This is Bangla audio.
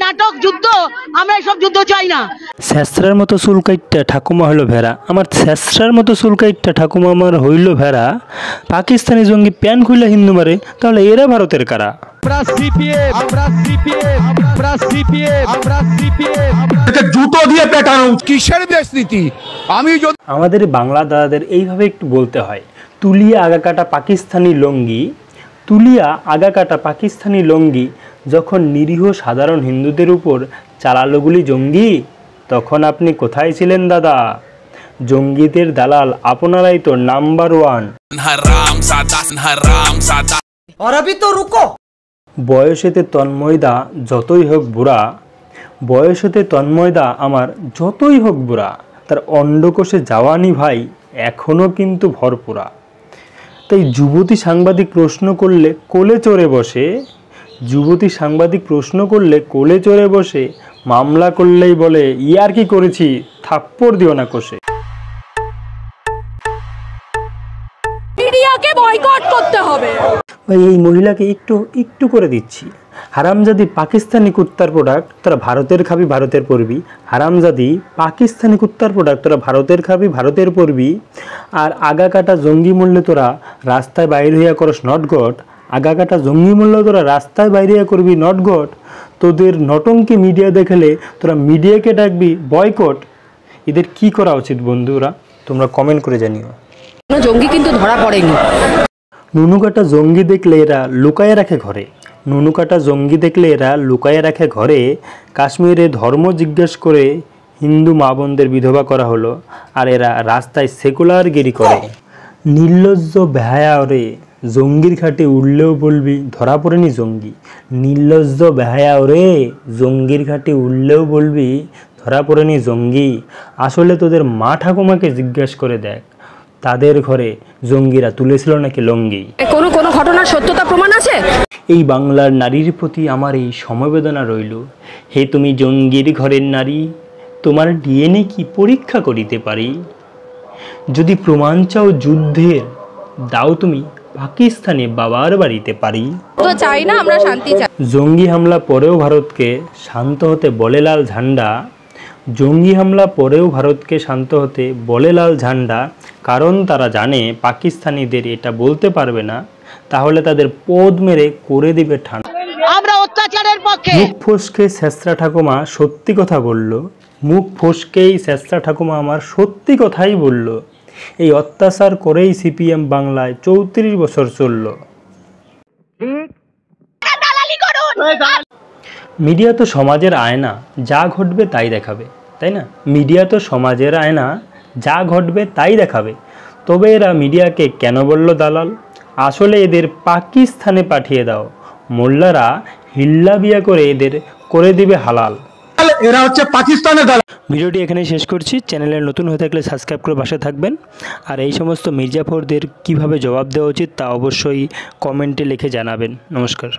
নাটক যুদ্ধ, আমরা এসব যুদ্ধ চাই না। শেষরার মতো চুলকাইটটা ঠাকুমা হইল ভেড়া, আমার শেষরার মতো চুলকাইটটা ঠাকুমা আমার হইল ভেড়া। পাকিস্তানি জঙ্গি প্যান খুইলা হিন্দু মারে, তাহলে এরা ভারতের কারা? জুতো দিয়ে পেটানো কিসের দেশ নীতি? আমাদের বাংলা দাদাদের এইভাবে একটু বলতে হয়, তুলিয়া আগাকাটা পাকিস্তানি লঙ্গি, তুলিয়া আগাকাটা পাকিস্তানি লঙ্গি, যখন নিরীহ সাধারণ হিন্দুদের উপর চালালো গুলি জঙ্গি, তখন আপনি কোথায় ছিলেন দাদা? জঙ্গিদের দালাল আপনারাই তো নাম্বার ওয়ান। বয়সেতে তন্ময়দা যতই হোক বুড়া, বয়সেতে তন্ময়দা আমার যতই হোক বুড়া, তার অন্ডকোষে যাওয়ানি ভাই এখনও কিন্তু ভরপুরা। তাই যুবতী সাংবাদিক প্রশ্ন করলে কোলে চড়ে বসে, যুবতী সাংবাদিক প্রশ্ন করলে কোলে চড়ে বসে, মামলা করলেই বলে ইয়ার কি করেছি, থাপ্পড় দিও না কোষে। মিডিয়াকে বয়কট করতে হবে। ভাই এই মহিলাকে একটু করে দিচ্ছি। হারামজাদি পাকিস্তানি কুত্তার প্রোডাক্ট, তোরা ভারতের খাবি ভারতের পরবি। হারামজাদি পাকিস্তানি কুত্তার প্রোডাক্ট, তোরা ভারতের খাবি ভারতের পরবি। আর আগা কাটা জঙ্গি মূল্যে তোরা রাস্তায় বাইরে হইয়া করস নট গট, আগা কাটা জঙ্গি মূল্য তোরা রাস্তায় বাইরে হইয়া করবি নট গট। তোদের নটঙ্কি মিডিয়া দেখলে তোরা মিডিয়াকে ডাকবি বয়কট। এদের কি করা উচিত বন্ধুরা? তোমরা কমেন্ট করে জানিও। জঙ্গি কিন্তু ধরা পড়েনি। নুনুকাটা জঙ্গি দেখলে এরা লুকায়ে রাখে ঘরে, নুনুকাটা জঙ্গি দেখলে এরা লুকায়ে রাখে ঘরে। কাশ্মীরে ধর্ম জিজ্ঞেস করে হিন্দু মা বোনদের বিধবা করা হলো, আর এরা রাস্তায় সেকুলারগিরি করে। নির্লজ্জ বেহায়া ওরে, জঙ্গির ঘাটে উঠলেও বলবি ধরা পড়েনি জঙ্গি। নির্লজ্জ বেহায়া ওরে, জঙ্গির ঘাটে উঠলেও বলবি ধরা পড়েনি জঙ্গি। আসলে তোদের মা ঠাকুমাকে জিজ্ঞেস করে দেখ, তাদের ঘরে জঙ্গিরা তুলেছিল নাকি লঙ্গি। কোনো ঘটনার সত্যতা প্রমাণ আছে? এই বাংলার নারীর প্রতি আমার এই সমবেদনা রইল। হে তুমি জঙ্গির ঘরের নারী, তোমার ডিএনএ কি পরীক্ষা করিতে পারি? যদি প্রমাণ চাও যুদ্ধের, দাও তুমি পাকিস্তানে বাবার বাড়িতে পারি। তো চাই না, আমরা শান্তি চাই। জঙ্গি হামলা পরেও ভারতকে শান্ত হতে বলে লাল ঝান্ডা, জঙ্গি হামলা পরেও ভারতকে শান্ত হতে বলে লাল ঝান্ডা। কারণ তারা জানে পাকিস্তানিদের এটা বলতে পারবে না, তাহলে তাদের পদ মেরে করে দিবে ঠান্ডা। আমরা অত্যাচারের পক্ষে। মুখ ফসকে শেষরা ঠাকুমা সত্যি কথা বলল, মুখ ফসকেই শেষরা ঠাকুমা আমার সত্যি কথাই বলল। এই অত্যাচার করেই সিপিএম বাংলায় 34 বছর চলল। মিডিয়া তো সমাজের আয়না, যা ঘটবে তাই দেখাবে, তাই না? মিডিয়া তো সমাজের আয়না, যা ঘটবে তাই দেখাবে। তবে এরা মিডিয়াকে কেন বলল দালাল? আসলে এদের পাকিস্তানে পাঠিয়ে দাও, মোল্লারা হিল্লা বিয়া করে এদের করে দিবে হালাল। এরা হচ্ছে পাকিস্তানের দালাল। ভিডিওটি এখানেই শেষ করছি। চ্যানেলে নতুন হয়ে থাকলে সাবস্ক্রাইব করে পাশে থাকবেন। আর এই সমস্ত মির্জাফরদের কিভাবে জবাব দেওয়া উচিত তা অবশ্যই কমেন্টে লিখে জানাবেন। নমস্কার।